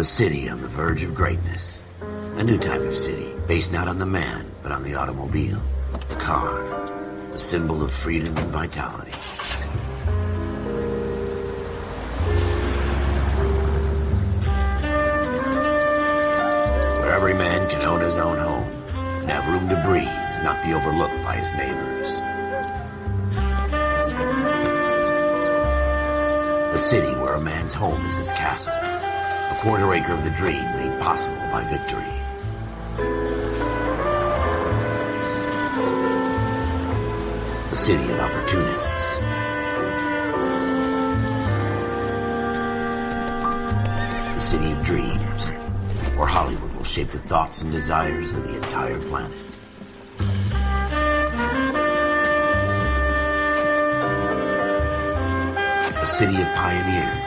A city on the verge of greatness. A new type of city, based not on the man, but on the automobile. The car. The symbol of freedom and vitality. Where every man can own his own home, and have room to breathe, and not be overlooked by his neighbors. A city where a man's home is his castle. A quarter acre of the dream made possible by victory. A city of opportunists. A city of dreams, where Hollywood will shape the thoughts and desires of the entire planet. A city of pioneers.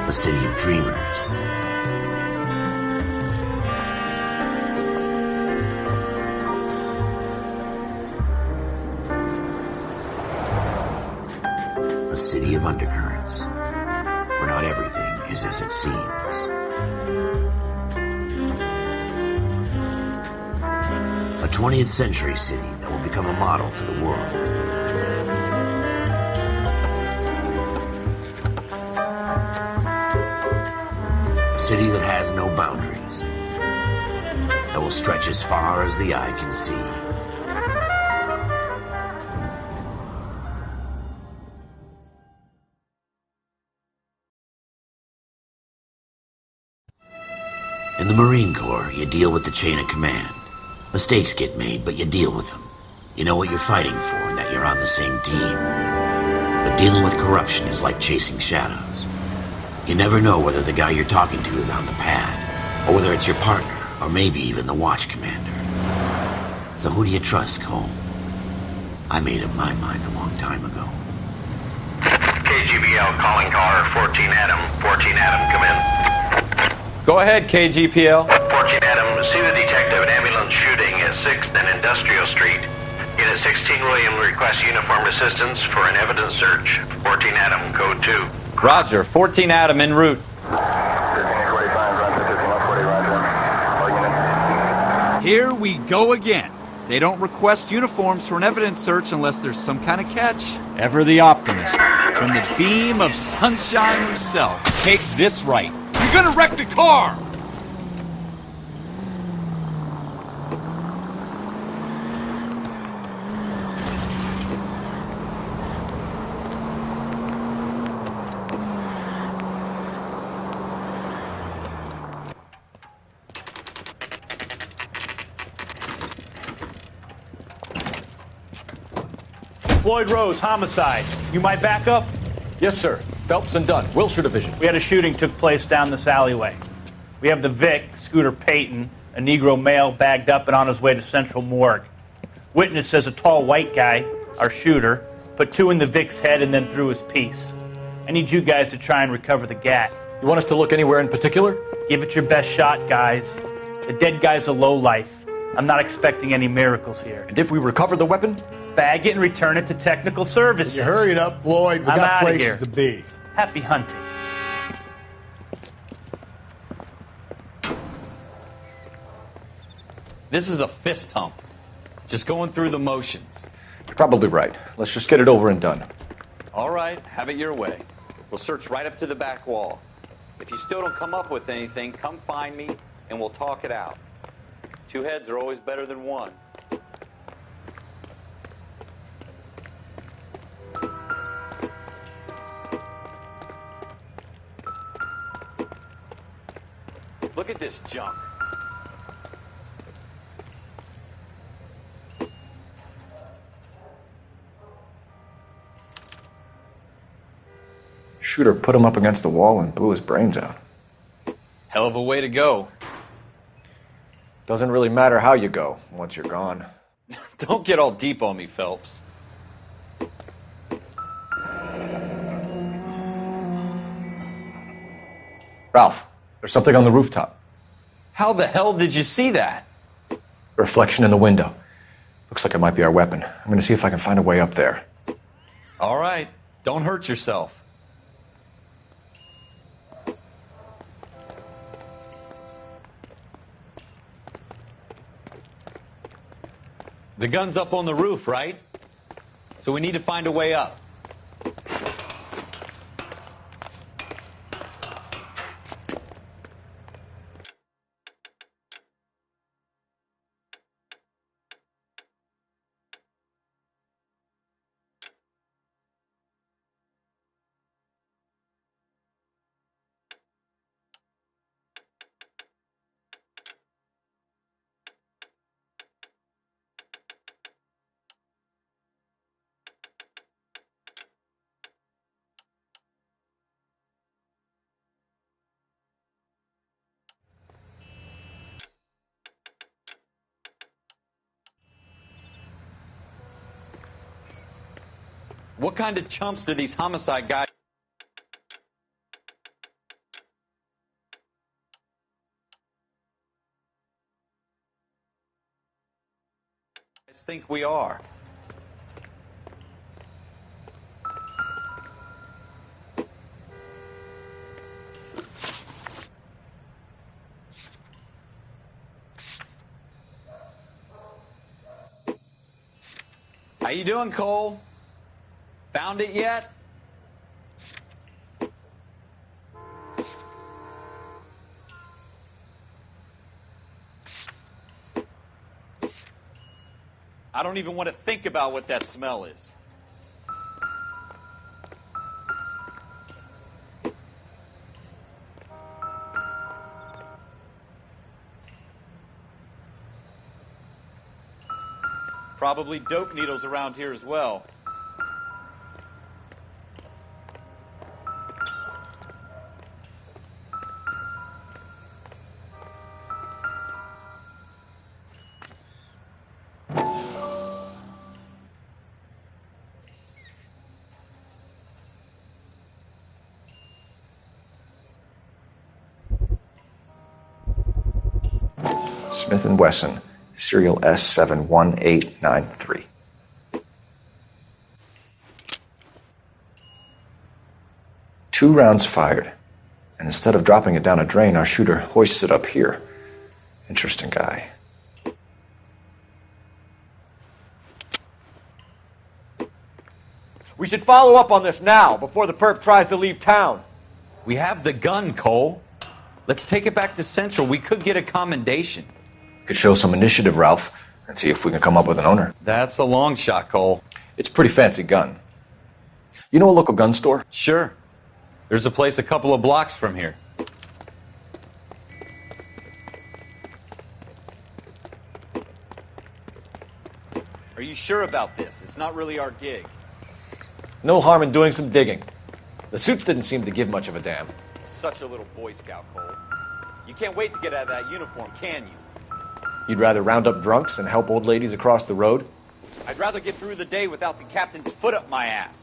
A city of dreamers. A city of undercurrents, where not everything is as it seems. A 20th century city that will become a model for the world. A city that has no boundaries, that will stretch as far as the eye can see. In the Marine Corps, you deal with the chain of command. Mistakes get made, but you deal with them. You know what you're fighting for and that you're on the same team. But dealing with corruption is like chasing shadows. You never know whether the guy you're talking to is on the pad, or whether it's your partner, or maybe even the watch commander. So who do you trust, Cole? I made up my mind a long time ago. KGBL calling car 14 Adam. 14 Adam, come in. Go ahead, KGPL. 14 Adam, see the detective, an ambulance shooting at 6th and Industrial Street. Unit 16 William requests uniformed assistance for an evidence search. 14 Adam, code 2. Roger, 14 Adam en route. Here we go again. They don't request uniforms for an evidence search unless there's some kind of catch. Ever the optimist. From the beam of sunshine himself. Take this right. You're gonna wreck the car! Floyd Rose, homicide. You might back up? Yes, sir. Phelps and Dunn, Wilshire Division. We had a shooting took place down this alleyway. We have the Vic, Scooter Payton, a Negro male bagged up and on his way to Central Morgue. Witness says a tall white guy, our shooter, put 2 in the Vic's head and then threw his piece. I need you guys to try and recover the gat. You want us to look anywhere in particular? Give it your best shot, guys. The dead guy's a lowlife. I'm not expecting any miracles here. And if we recover the weapon? Bag it and return it to technical services. You hurry it up, Floyd. We I'm got outta places here. to be. Happy hunting. This is a fist hump. Just going through the motions. You're probably right. Let's just get it over and done. All right, have it your way. We'll search right up to the back wall. If you still don't come up with anything, come find me and we'll talk it out. 2 heads are always better than 1. Look at this junk. Shooter put him up against the wall and blew his brains out. Hell of a way to go. Doesn't really matter how you go once you're gone. Don't get all deep on me, Phelps. Ralph, there's something on the rooftop. How the hell did you see that? A reflection in the window. Looks like it might be our weapon. I'm gonna see if I can find a way up there. All right, don't hurt yourself. The gun's up on the roof, right? So we need to find a way up. What kind of chumps do these homicide guys think we are? How you doing, Cole? Found it yet? I don't even want to think about what that smell is. Probably dope needles around here as well. Smith & Wesson, serial S71893. Two rounds fired, and instead of dropping it down a drain, our shooter hoists it up here. Interesting guy. We should follow up on this now, before the perp tries to leave town. We have the gun, Cole. Let's take it back to Central. We could get a commendation. Could show some initiative, Ralph, and see if we can come up with an owner. That's a long shot, Cole. It's a pretty fancy gun. You know a local gun store? Sure. There's a place a couple of blocks from here. Are you sure about this? It's not really our gig. No harm in doing some digging. The suits didn't seem to give much of a damn. Such a little Boy Scout, Cole. You can't wait to get out of that uniform, can you? You'd rather round up drunks and help old ladies across the road? I'd rather get through the day without the captain's foot up my ass.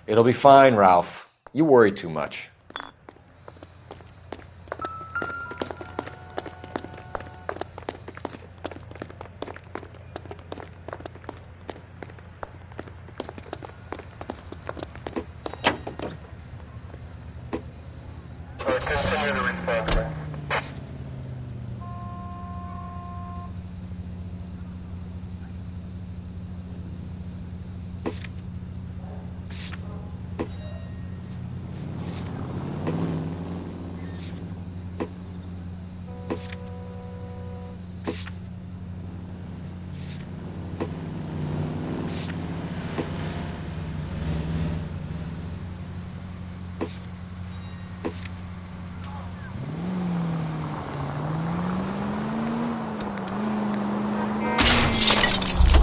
It'll be fine, Ralph. You worry too much. Continue the response.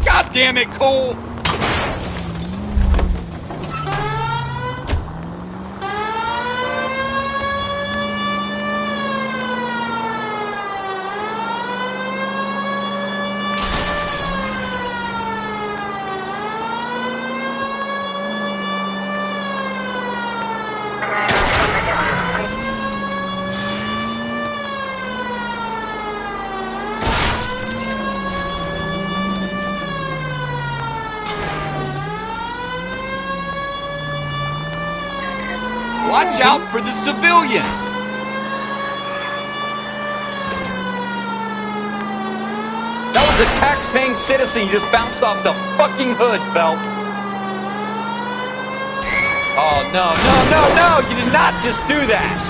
God damn it, Cole! Watch out for the civilians! That was a tax-paying citizen you just bounced off the fucking hood, Phelps. Oh, no. You did not just do that.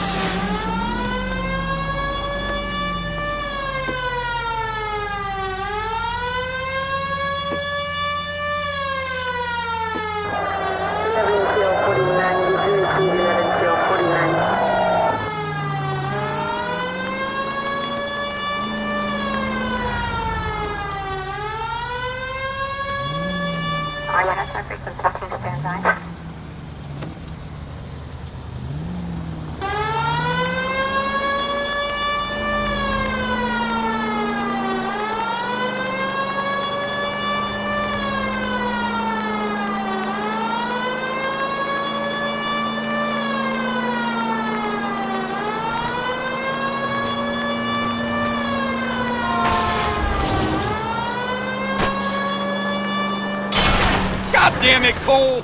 God damn it, Cole!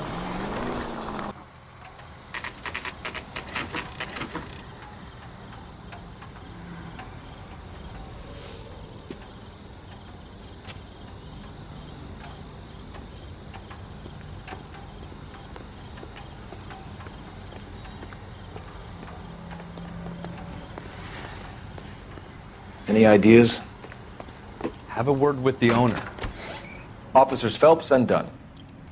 Any ideas? Have a word with the owner. Officers Phelps and Dunn.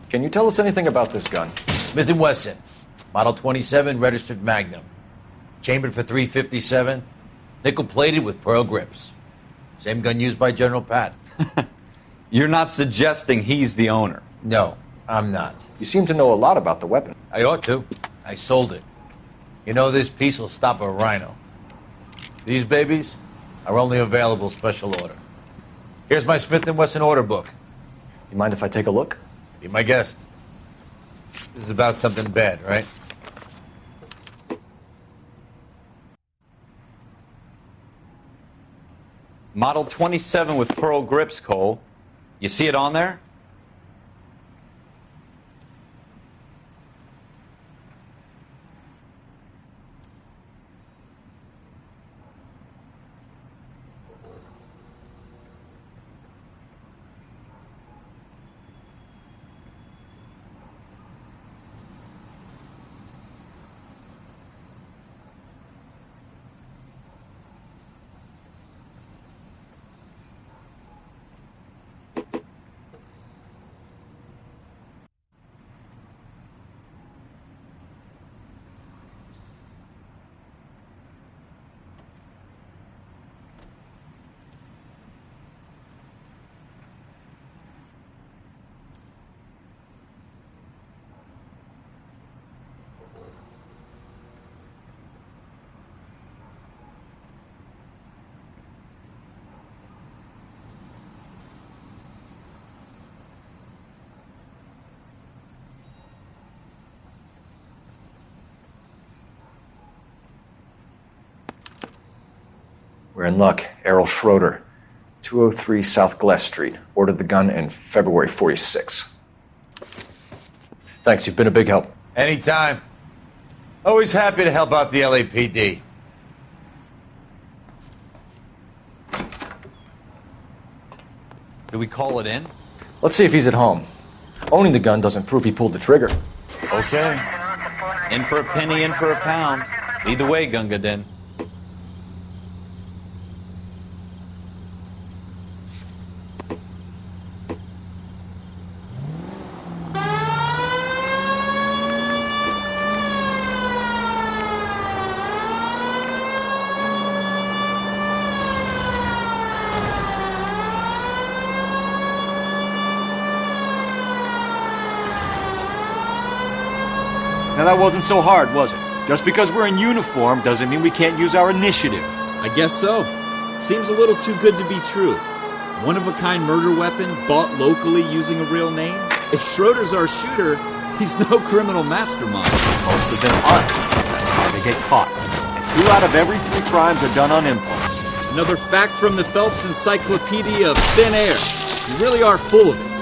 Can you tell us anything about this gun? Smith & Wesson, Model 27, registered Magnum. Chambered for .357, nickel-plated with pearl grips. Same gun used by General Patton. You're not suggesting he's the owner. No, I'm not. You seem to know a lot about the weapon. I ought to. I sold it. You know, this piece will stop a rhino. These babies are only available special order. Here's my Smith & Wesson order book. You mind if I take a look? Be my guest. This is about something bad, right? Model 27 with pearl grips, Cole. You see it on there? We're in luck. Errol Schroeder, 203 South Glass Street. Ordered the gun in February 46. Thanks, you've been a big help. Anytime. Always happy to help out the LAPD. Do we call it in? Let's see if he's at home. Owning the gun doesn't prove he pulled the trigger. Okay. In for a penny, in for a pound. Either way, Gunga Din. Now that wasn't so hard, was it? Just because we're in uniform doesn't mean we can't use our initiative. I guess so. Seems a little too good to be true. One-of-a-kind murder weapon bought locally using a real name? If Schroeder's our shooter, he's no criminal mastermind. Most of them aren't. That's how they get caught. And 2 out of every 3 crimes are done on impulse. Another fact from the Phelps Encyclopedia of Thin Air. You really are full of it.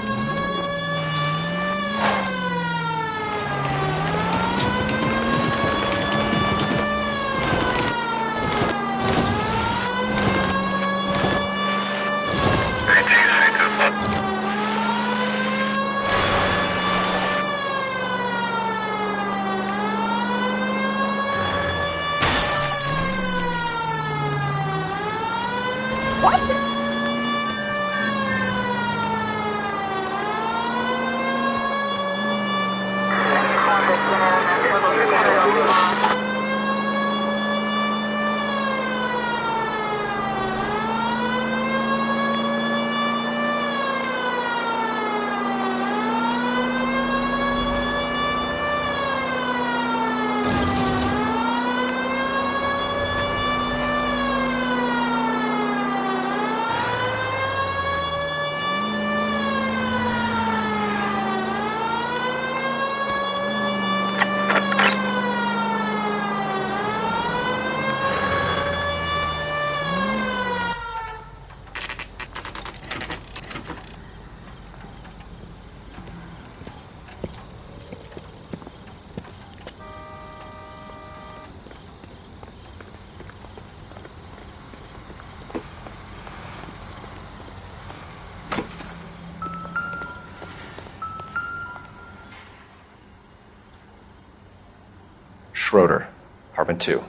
Schroeder, apartment 2.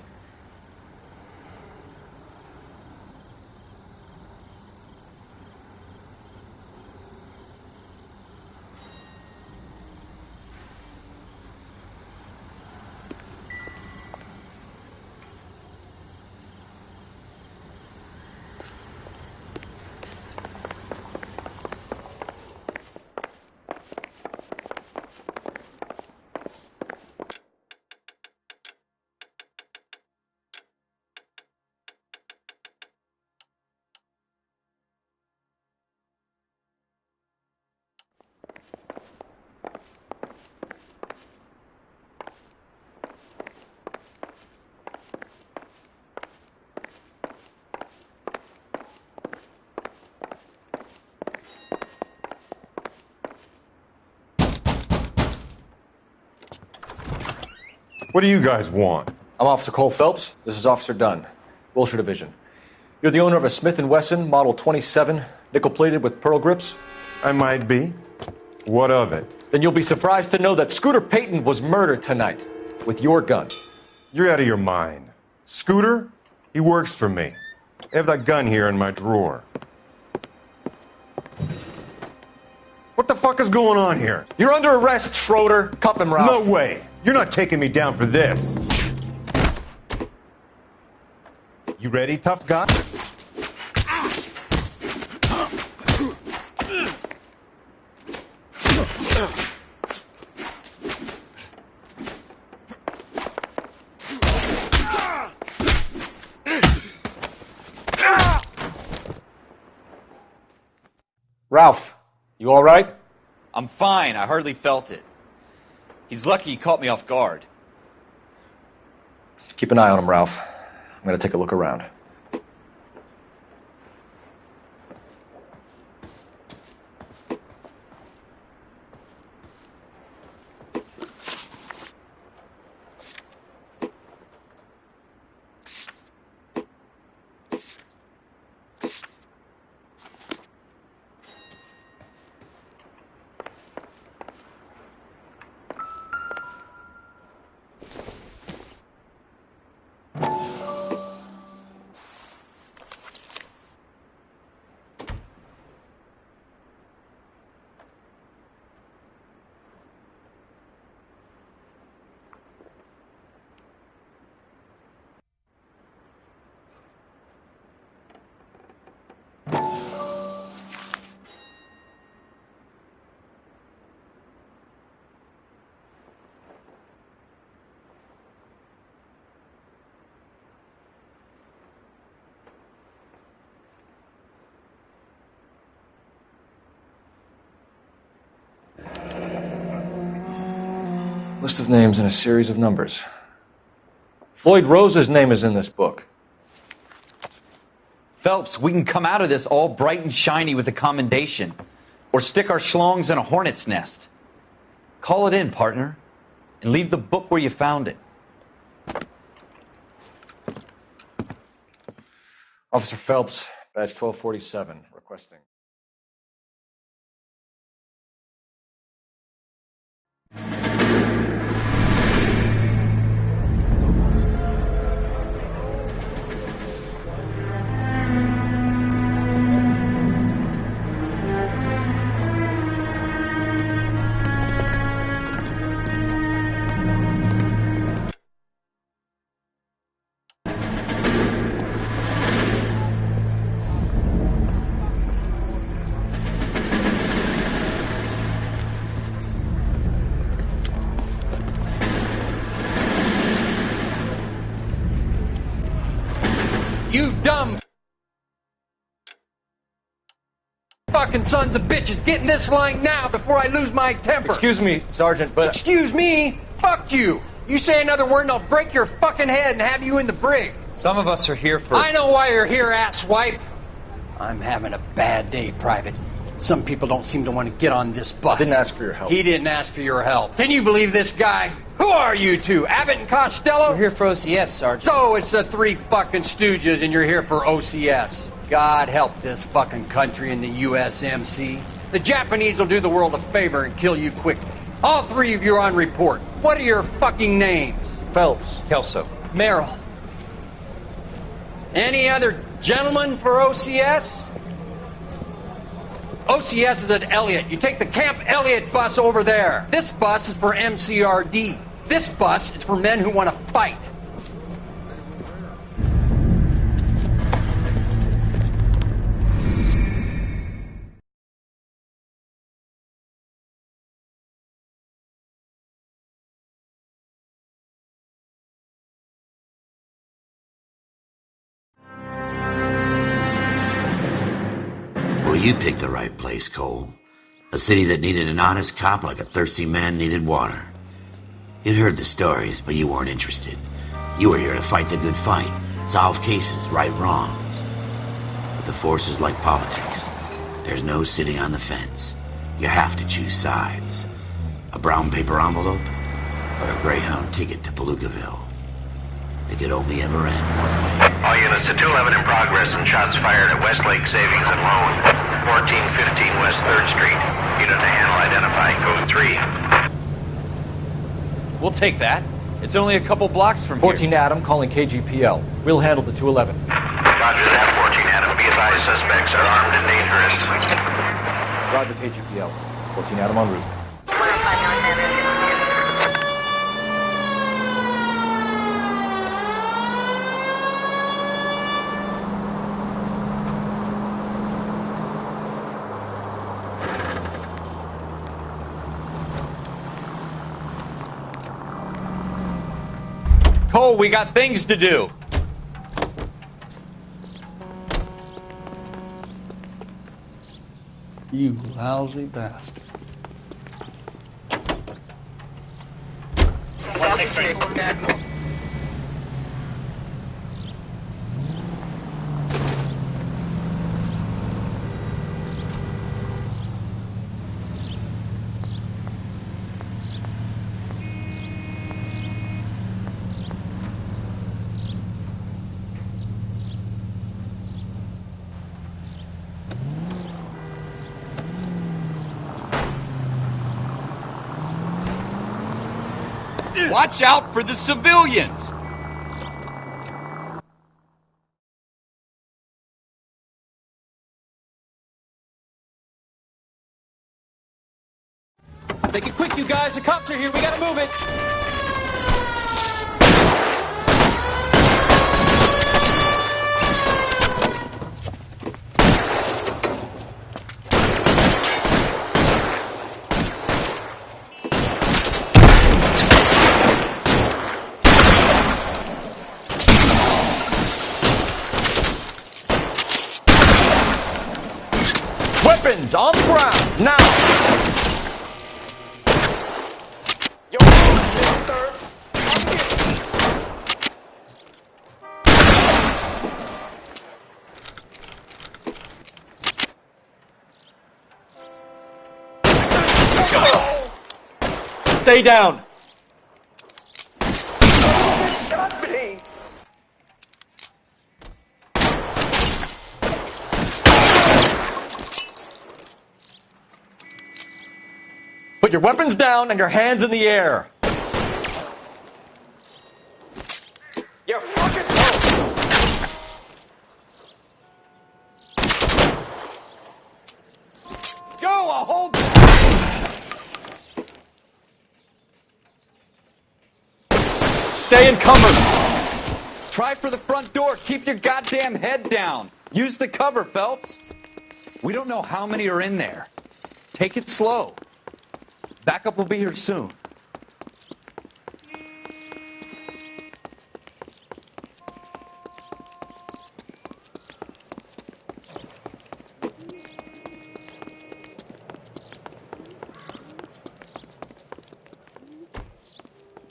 What do you guys want? I'm Officer Cole Phelps. This is Officer Dunn, Wilshire Division. You're the owner of a Smith & Wesson Model 27, nickel-plated with pearl grips? I might be. What of it? Then you'll be surprised to know that Scooter Payton was murdered tonight with your gun. You're out of your mind. Scooter? He works for me. I have that gun here in my drawer. What the fuck is going on here? You're under arrest, Schroeder. Cuff him, Ralph. No way. You're not taking me down for this. You ready, tough guy? Ralph, you all right? I'm fine. I hardly felt it. He's lucky he caught me off guard. Keep an eye on him, Ralph. I'm going to take a look around. List of names and a series of numbers. Floyd Rose's name is in this book. Phelps, we can come out of this all bright and shiny with a commendation. Or stick our schlongs in a hornet's nest. Call it in, partner. And leave the book where you found it. Officer Phelps, badge 1247, requesting. dumb fucking sons of bitches. Get in this line now before I lose my temper. Excuse me, Sergeant, but... Excuse me? Fuck you. You say another word and I'll break your fucking head and have you in the brig. Some of us are here for... I know why you're here, asswipe. I'm having a bad day, Private. Some people don't seem to want to get on this bus. I didn't ask for your help. He didn't ask for your help. Can you believe this guy? Who are you two? Abbott and Costello? We're here for OCS, Sergeant. So it's the three fucking stooges and you're here for OCS. God help this fucking country and the USMC. The Japanese will do the world a favor and kill you quickly. All three of you are on report. What are your fucking names? Phelps. Kelso. Merrill. Any other gentlemen for OCS? OCS is at Elliott. You take the Camp Elliott bus over there. This bus is for MCRD. This bus is for men who want to fight. Well, you picked the right place, Cole. A city that needed an honest cop like a thirsty man needed water. You'd heard the stories, but you weren't interested. You were here to fight the good fight, solve cases, right wrongs. But the force is like politics. There's no sitting on the fence. You have to choose sides. A brown paper envelope or a Greyhound ticket to Palookaville. It could only ever end one way. All units to 211 in progress and shots fired at Westlake Savings and Loan, 1415 West 3rd Street. Unit to handle identifying code 3. We'll take that. It's only a couple blocks from 14 here. Adam calling KGPL. We'll handle the 211. Roger that, 14 Adam. Be advised, suspects are armed and dangerous. Roger KGPL. 14 Adam en route. Cole, we got things to do. You lousy bastard. Watch out for the civilians! Make it quick, you guys. The cops are here. We gotta move it. Weapons on the ground, now! Stay down! Put your weapons down and your hands in the air. You fucking go! I'll hold. Stay in cover. Try for the front door. Keep your goddamn head down. Use the cover, Phelps. We don't know how many are in there. Take it slow. Backup will be here soon.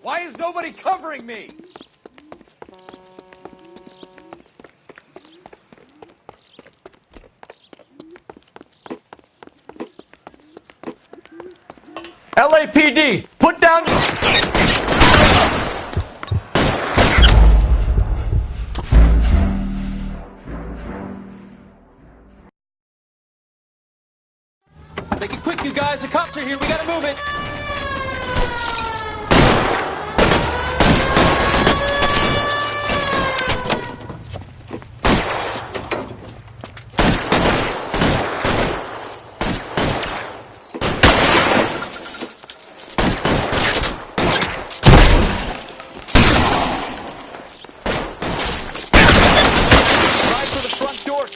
Why is nobody covering me? LAPD, put down... Make it quick, you guys. The cops are here. We gotta move it.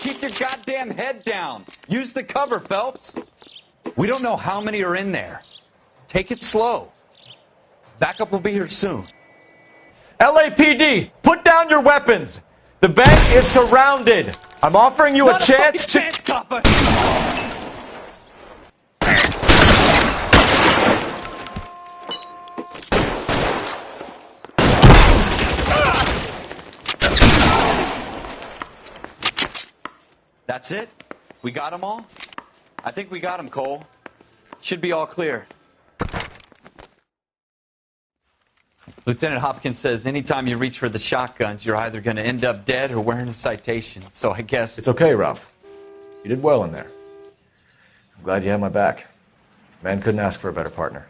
Keep your goddamn head down. Use the cover, Phelps. We don't know how many are in there. Take it slow. Backup will be here soon. LAPD, put down your weapons. The bank is surrounded. I'm offering you a chance to... Chance, copper. That's it? We got them all? I think we got them, Cole. Should be all clear. Lieutenant Hopkins says anytime you reach for the shotguns, you're either going to end up dead or wearing a citation. So I guess... It's okay, Ralph. You did well in there. I'm glad you had my back. Man couldn't ask for a better partner.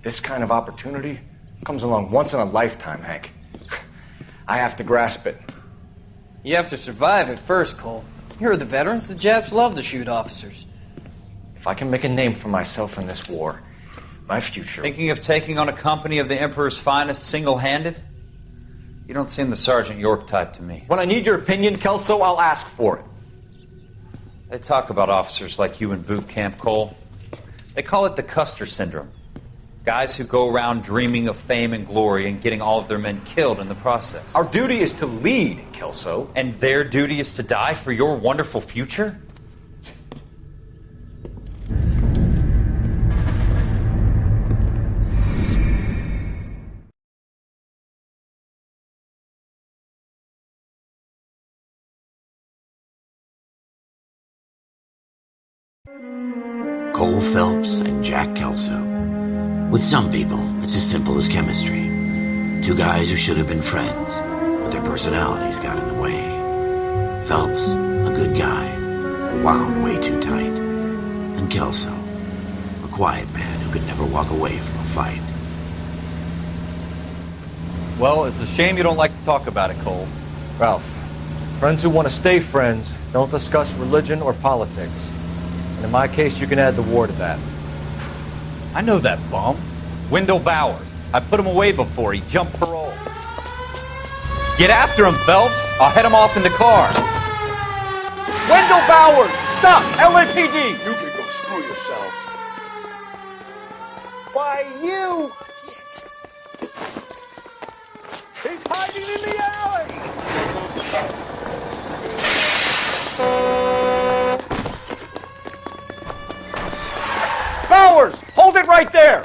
This kind of opportunity comes along once in a lifetime, Hank. I have to grasp it. You have to survive it first, Cole. Here are the veterans. The Japs love to shoot officers. If I can make a name for myself in this war, my future... Thinking of taking on a company of the Emperor's finest single-handed? You don't seem the Sergeant York type to me. When I need your opinion, Kelso, I'll ask for it. They talk about officers like you in boot camp, Cole. They call it the Custer Syndrome. Guys who go around dreaming of fame and glory and getting all of their men killed in the process. Our duty is to lead, Kelso. And their duty is to die for your wonderful future? Cole Phelps and Jack Kelso. With some people, it's as simple as chemistry. Two guys who should have been friends, but their personalities got in the way. Phelps, a good guy, wound way too tight. And Kelso, a quiet man who could never walk away from a fight. Well, it's a shame you don't like to talk about it, Cole. Ralph, friends who want to stay friends don't discuss religion or politics. And in my case, you can add the war to that. I know that bum. Wendell Bowers. I put him away before. He jumped parole. Get after him, Phelps. I'll head him off in the car. Wendell Bowers! Stop! LAPD! You can go screw yourselves. Why, you... He's hiding in the alley! Bowers! Hold it right there!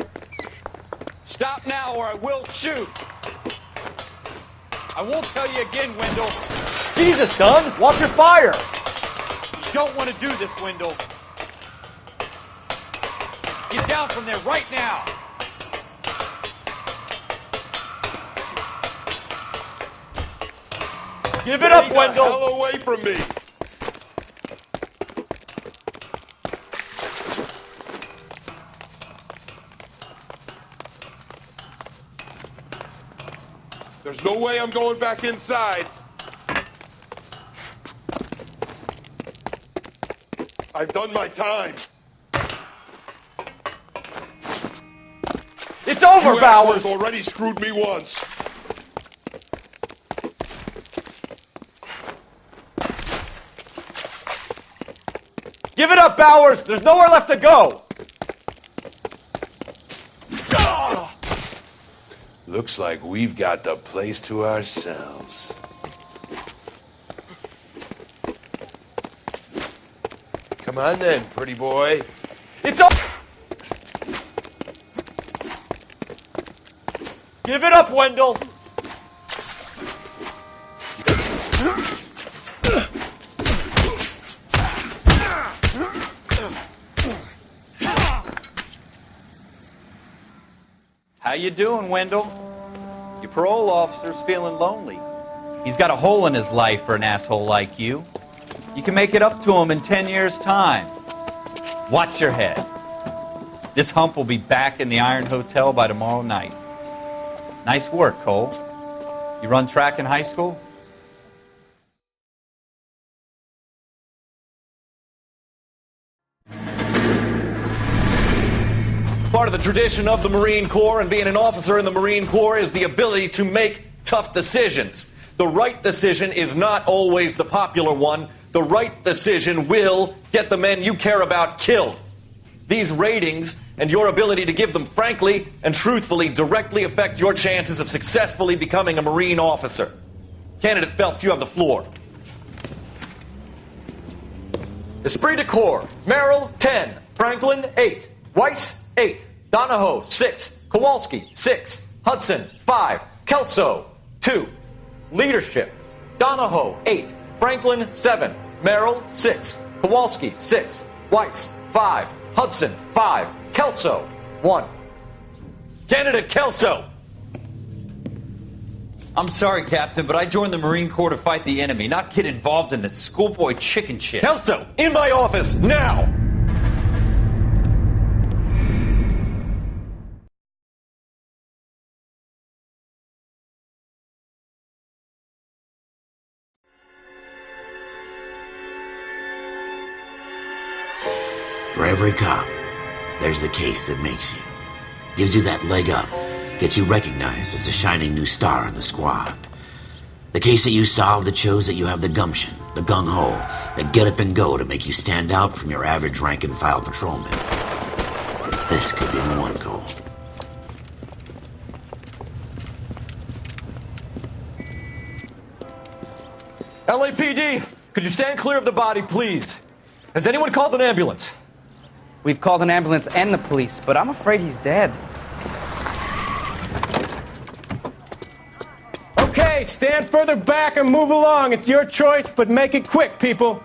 Stop now or I will shoot. I won't tell you again, Wendell. Jesus, Dunn! Watch your fire! You don't want to do this, Wendell. Get down from there right now. Give it up, Stay Wendell! the hell away from me! There's no way I'm going back inside. I've done my time. It's over, You Bowers! assholes already screwed me once. Give it up, Bowers! There's nowhere left to go! Looks like we've got the place to ourselves. Come on then, pretty boy. It's up! Give it up, Wendell! How you doing, Wendell? Your parole officer's feeling lonely. He's got a hole in his life for an asshole like you. You can make it up to him in 10 years' time. Watch your head. This hump will be back in the Iron Hotel by tomorrow night. Nice work, Cole. You run track in high school? Part of the tradition of the Marine Corps and being an officer in the Marine Corps is the ability to make tough decisions. The right decision is not always the popular one. The right decision will get the men you care about killed. These ratings and your ability to give them frankly and truthfully directly affect your chances of successfully becoming a Marine officer. Candidate Phelps, you have the floor. Esprit de Corps, Merrill, 10. Franklin, 8. Weiss, 8. Donahoe, 6. Kowalski, 6. Hudson, 5. Kelso, 2. Leadership, Donahoe, 8. Franklin, 7. Merrill, 6. Kowalski, 6. Weiss, 5. Hudson, 5. Kelso, 1. Candidate Kelso! I'm sorry, Captain, but I joined the Marine Corps to fight the enemy, not get involved in this schoolboy chicken shit. Kelso, in my office, now! For every cop, there's the case that makes you. Gives you that leg up. Gets you recognized as the shining new star in the squad. The case that you solve that shows that you have the gumption, the gung-ho, the get up and go to make you stand out from your average rank-and-file patrolman. This could be the one, Cole. LAPD, could you stand clear of the body, please? Has anyone called an ambulance? We've called an ambulance and the police, but I'm afraid he's dead. Okay, stand further back and move along. It's your choice, but make it quick, people.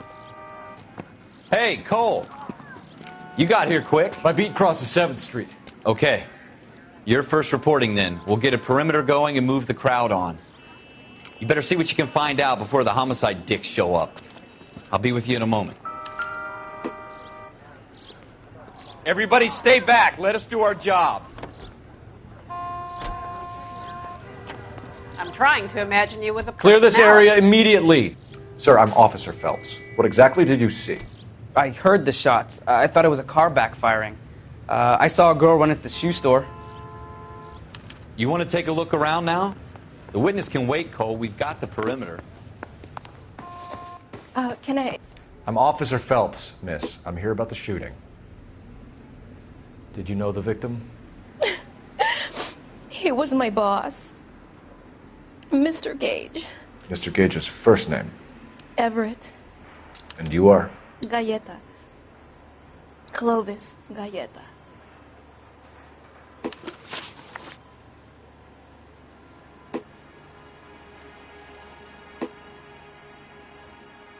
Hey, Cole. You got here quick. My beat crosses 7th Street. Okay. You're first reporting then. We'll get a perimeter going and move the crowd on. You better see what you can find out before the homicide dicks show up. I'll be with you in a moment. Everybody stay back. Let us do our job. I'm trying to imagine you with a Clear this personality. area immediately. Sir, I'm Officer Phelps. What exactly did you see? I heard the shots. I thought it was a car backfiring. I saw a girl run at the shoe store. You want to take a look around now? The witness can wait, Cole. We've got the perimeter. Can I... I'm Officer Phelps, miss. I'm here about the shooting. Did you know the victim? He was my boss. Mr. Gage. Mr. Gage's first name. Everett. And you are? Galleta. Clovis Galleta.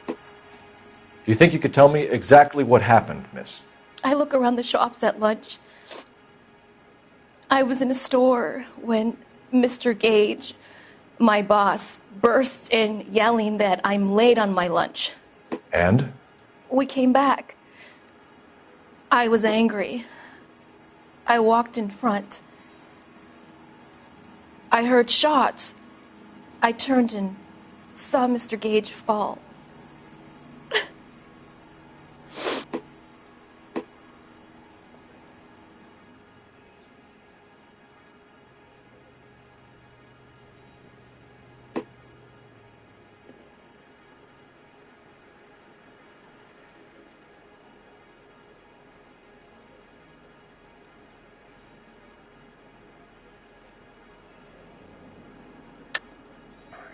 Do you think you could tell me exactly what happened, miss? I look around the shops at lunch. I was in a store when Mr. Gage, my boss, bursts in yelling that I'm late on my lunch. And? We came back. I was angry. I walked in front. I heard shots. I turned and saw Mr. Gage fall.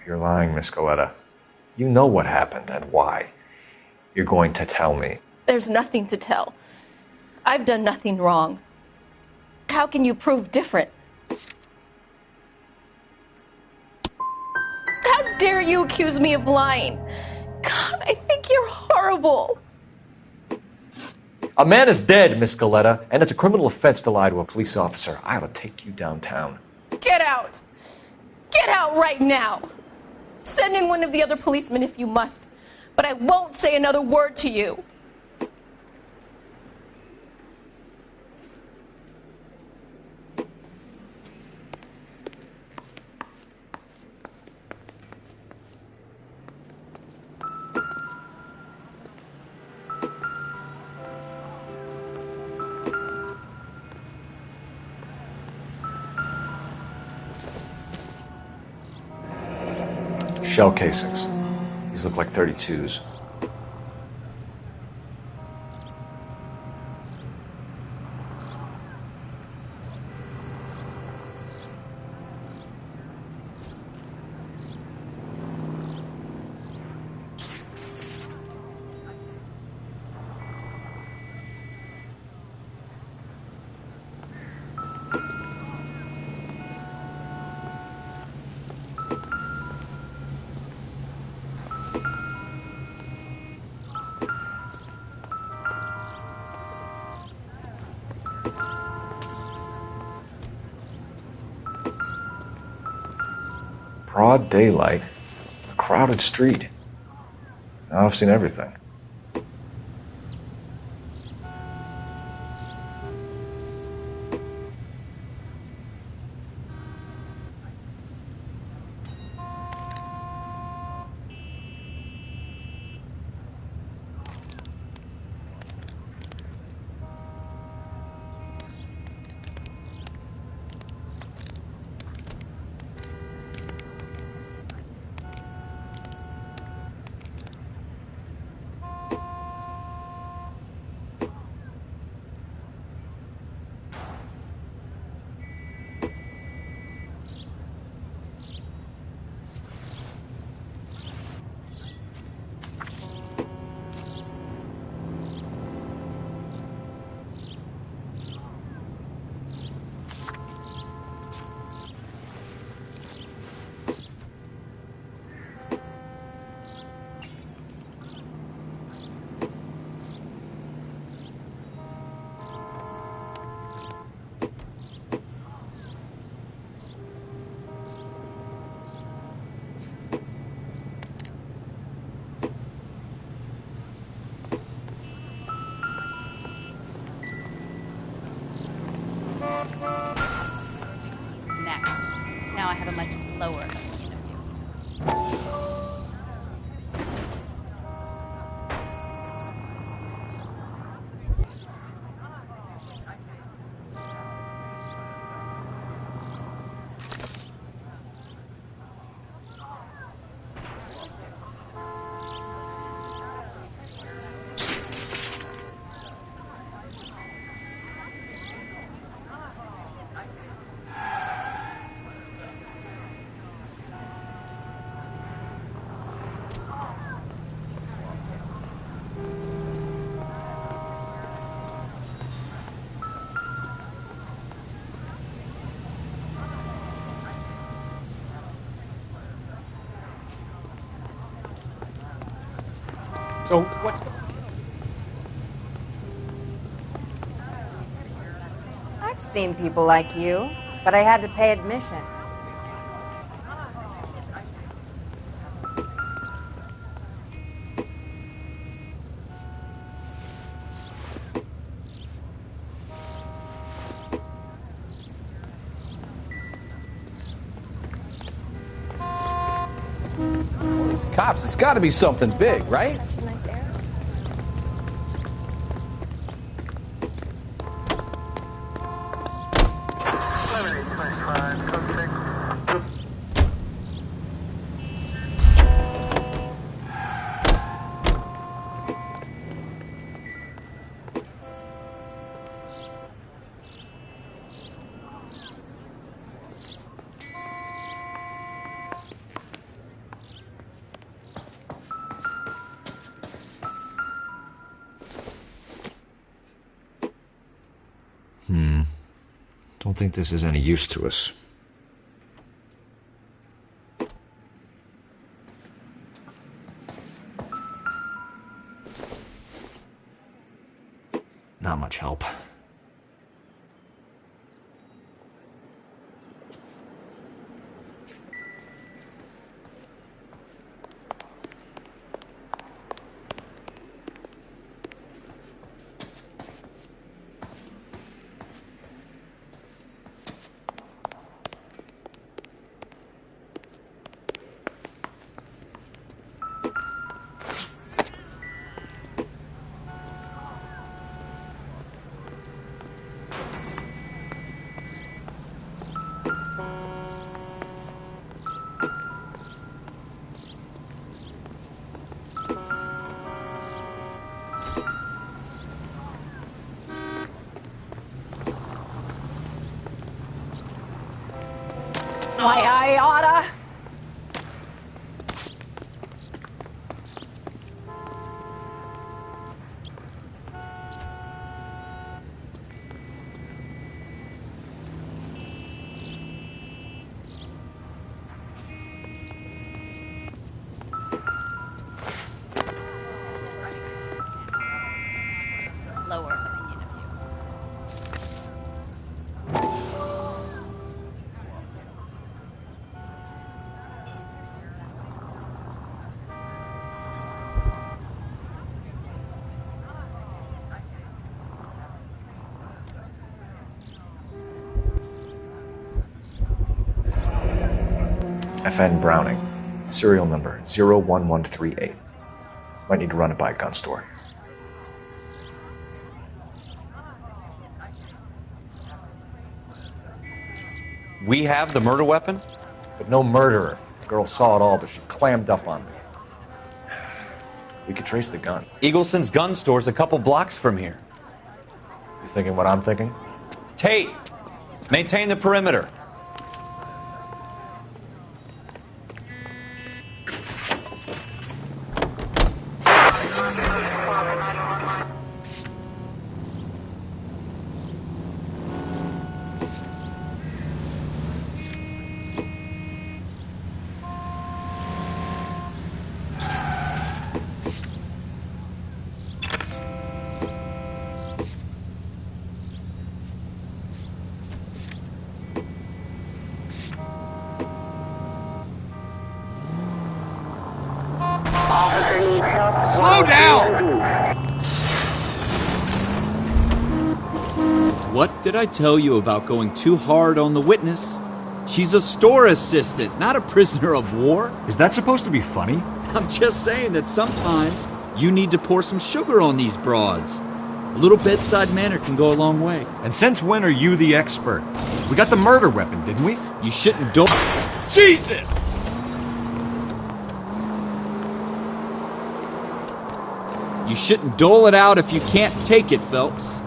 You're lying, Miss Goleta. You know what happened and why. You're going to tell me. There's nothing to tell. I've done nothing wrong. How can you prove different? How dare you accuse me of lying? God, I think you're horrible. A man is dead, Miss Goleta, and it's a criminal offense to lie to a police officer. I ought to take you downtown. Get out! Get out right now! Send in one of the other policemen if you must, but I won't say another word to you. Shell casings. These look like 32s. Broad daylight, a crowded street. Now I've seen everything. Now I have a much lower opinion of you. So what's... I've seen people like you, but I had to pay admission. Well, these cops, it's got to be something big, right? Nice air. Don't think this is any use to us. Not much help. Why, I oughta. Lower opinion of you. FN Browning. Serial number 01138. Might need to run it by a gun store. We have the murder weapon? But no murderer. The girl saw it all, but she clammed up on me. We could trace the gun. Eagleson's gun store's a couple blocks from here. You thinking what I'm thinking? Tate, maintain the perimeter. Slow down! What did I tell you about going too hard on the witness? She's a store assistant, not a prisoner of war. Is that supposed to be funny? I'm just saying that sometimes you need to pour some sugar on these broads. A little bedside manner can go a long way. And since when are you the expert? We got the murder weapon, didn't we? You shouldn't do... Jesus! You shouldn't dole it out if you can't take it, Phelps.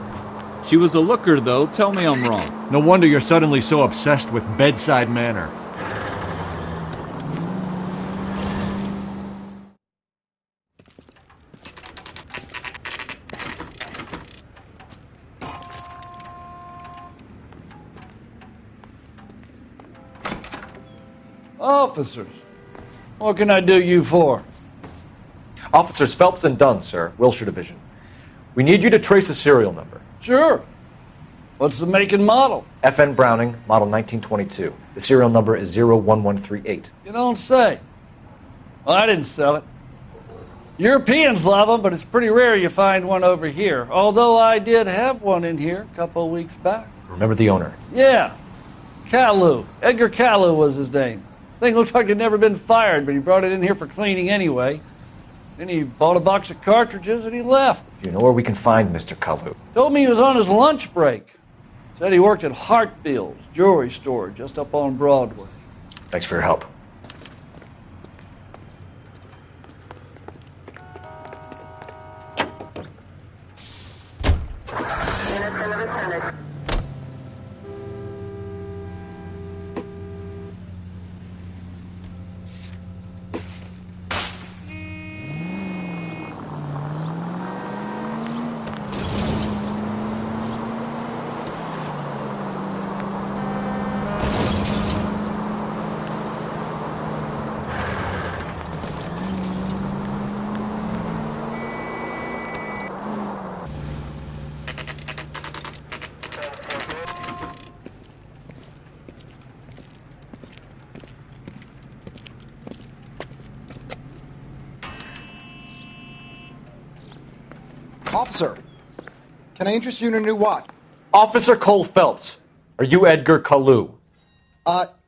She was a looker, though. Tell me I'm wrong. No wonder you're suddenly so obsessed with bedside manner. Officers, what can I do you for? Officers Phelps and Dunn, sir, Wilshire Division. We need you to trace a serial number. Sure. What's the make and model? FN Browning, model 1922. The serial number is 01138. You don't say. Well, I didn't sell it. Europeans love them, but it's pretty rare you find one over here. Although I did have one in here a couple of weeks back. Remember the owner? Yeah. Kalu. Edgar Kalu was his name. Thing looked like it'd never been fired, but he brought it in here for cleaning anyway. Then he bought a box of cartridges and he left. Do you know where we can find Mr. Kalu? Told me he was on his lunch break. Said he worked at Hartfield's jewelry store just up on Broadway. Thanks for your help. Officer, can I interest you in a new watch? Officer Cole Phelps, are you Edgar Kalu?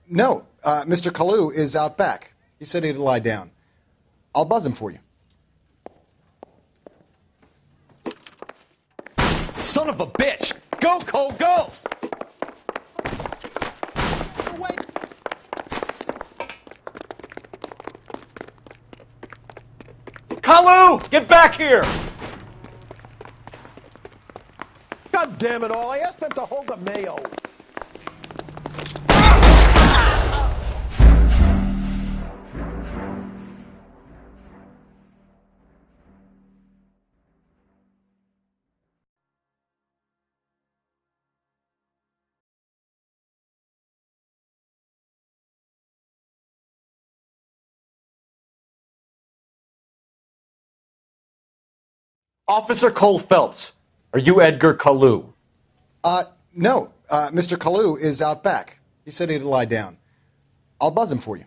No. Mr. Kalu is out back. He said he'd lie down. I'll buzz him for you. Son of a bitch! Go, Cole, go! Kalu, get back here! God damn it all, I asked them to hold the mayo. Officer Cole Phelps, are you Edgar Kalu? No. Mr. Kalu is out back. He said he'd lie down. I'll buzz him for you.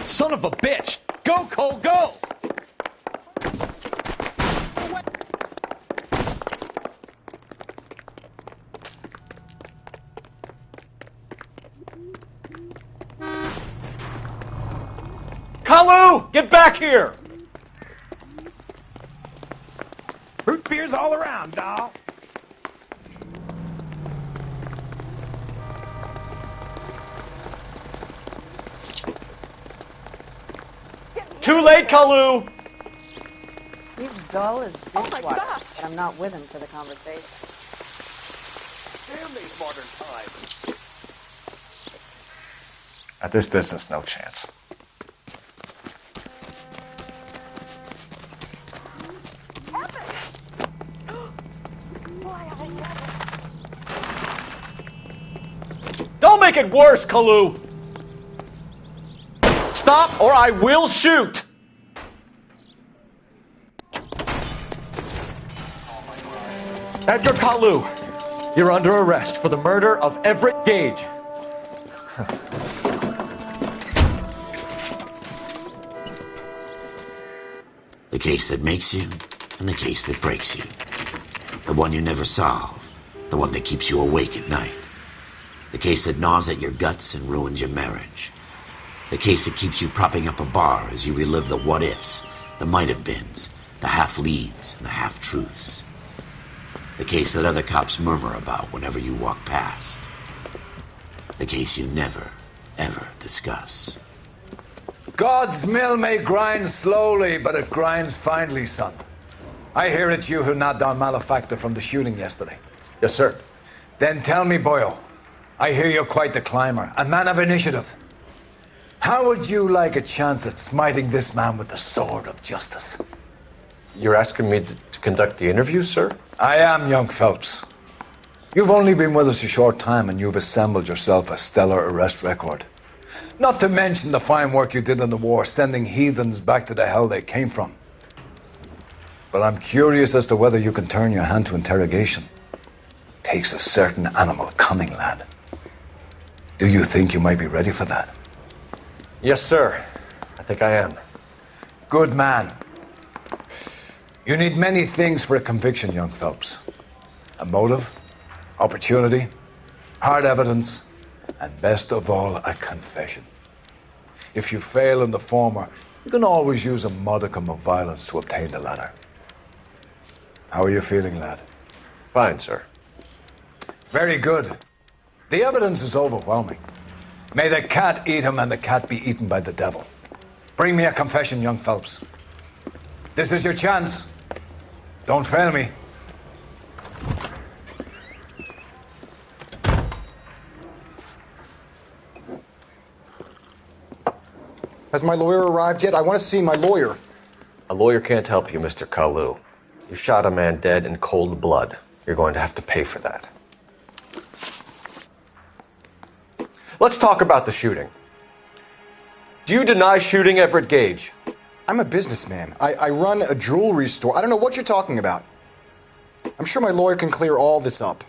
Son of a bitch! Go, Cole, go! Kalu, get back here! Root beers all around, doll. Too late, Kalu! He's dull as dishwater, but I'm not with him for the conversation. Damn these modern times. At this distance, no chance. Don't make it worse, Kalu! Stop or I will shoot! Edgar Kalu, you're under arrest for the murder of Everett Gage. The case that makes you and the case that breaks you. The one you never solve. The one that keeps you awake at night. The case that gnaws at your guts and ruins your marriage. The case that keeps you propping up a bar as you relive the what-ifs, the might-have-beens, the half-leads, and the half-truths. The case that other cops murmur about whenever you walk past. The case you never, ever discuss. God's mill may grind slowly, but it grinds finely, son. I hear it's you who nabbed our malefactor from the shooting yesterday. Yes, sir. Then tell me, Boyle, I hear you're quite the climber, a man of initiative. How would you like a chance at smiting this man with the sword of justice? You're asking me to conduct the interview, sir? I am, young Phelps. You've only been with us a short time and you've assembled yourself a stellar arrest record. Not to mention the fine work you did in the war, sending heathens back to the hell they came from. But I'm curious as to whether you can turn your hand to interrogation. Takes a certain animal cunning, lad. Do you think you might be ready for that? Yes, sir. I think I am. Good man. You need many things for a conviction, young Phelps. A motive, opportunity, hard evidence, and best of all, a confession. If you fail in the former, you can always use a modicum of violence to obtain the latter. How are you feeling, lad? Fine, sir. Very good. The evidence is overwhelming. May the cat eat him and the cat be eaten by the devil. Bring me a confession, young Phelps. This is your chance. Don't fail me. Has my lawyer arrived yet? I want to see my lawyer. A lawyer can't help you, Mr. Kalu. You shot a man dead in cold blood. You're going to have to pay for that. Let's talk about the shooting. Do you deny shooting Everett Gage? I'm a businessman. I run a jewelry store. I don't know what you're talking about. I'm sure my lawyer can clear all this up.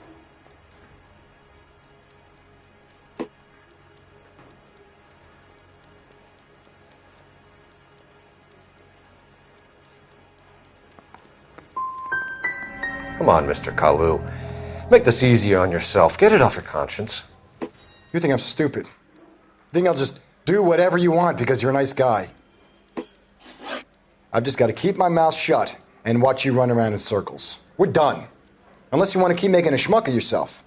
Come on, Mr. Kalu. Make this easier on yourself. Get it off your conscience. You think I'm stupid? You think I'll just do whatever you want because you're a nice guy? I've just got to keep my mouth shut and watch you run around in circles. We're done. Unless you want to keep making a schmuck of yourself.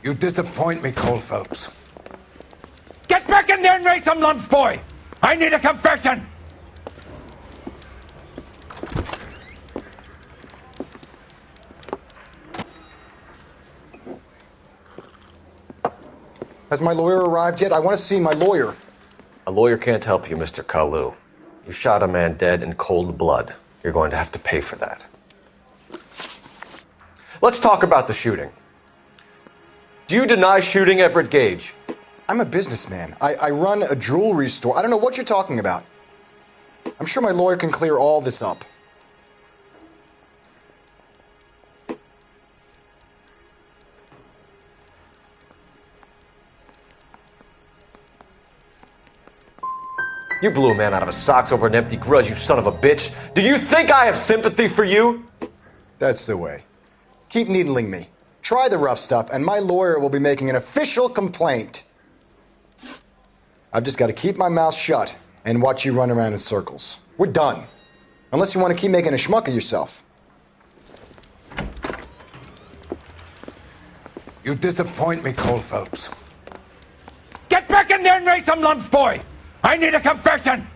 You disappoint me, Cole Phelps. Get back in there and raise some lumps, boy! I need a confession! Has my lawyer arrived yet? I want to see my lawyer. A lawyer can't help you, Mr. Kalu. You shot a man dead in cold blood. You're going to have to pay for that. Let's talk about the shooting. Do you deny shooting Everett Gage? I'm a businessman. I run a jewelry store. I don't know what you're talking about. I'm sure my lawyer can clear all this up. You blew a man out of his socks over an empty grudge, you son of a bitch. Do you think I have sympathy for you? That's the way. Keep needling me. Try the rough stuff, and my lawyer will be making an official complaint. I've just got to keep my mouth shut and watch you run around in circles. We're done. Unless you want to keep making a schmuck of yourself. You disappoint me, Cole Phelps. Get back in there and raise some lumps, boy! I need a confession!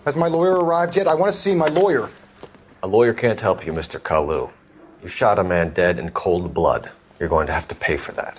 Has my lawyer arrived yet? I want to see my lawyer. A lawyer can't help you, Mr. Kalu. You shot a man dead in cold blood. You're going to have to pay for that.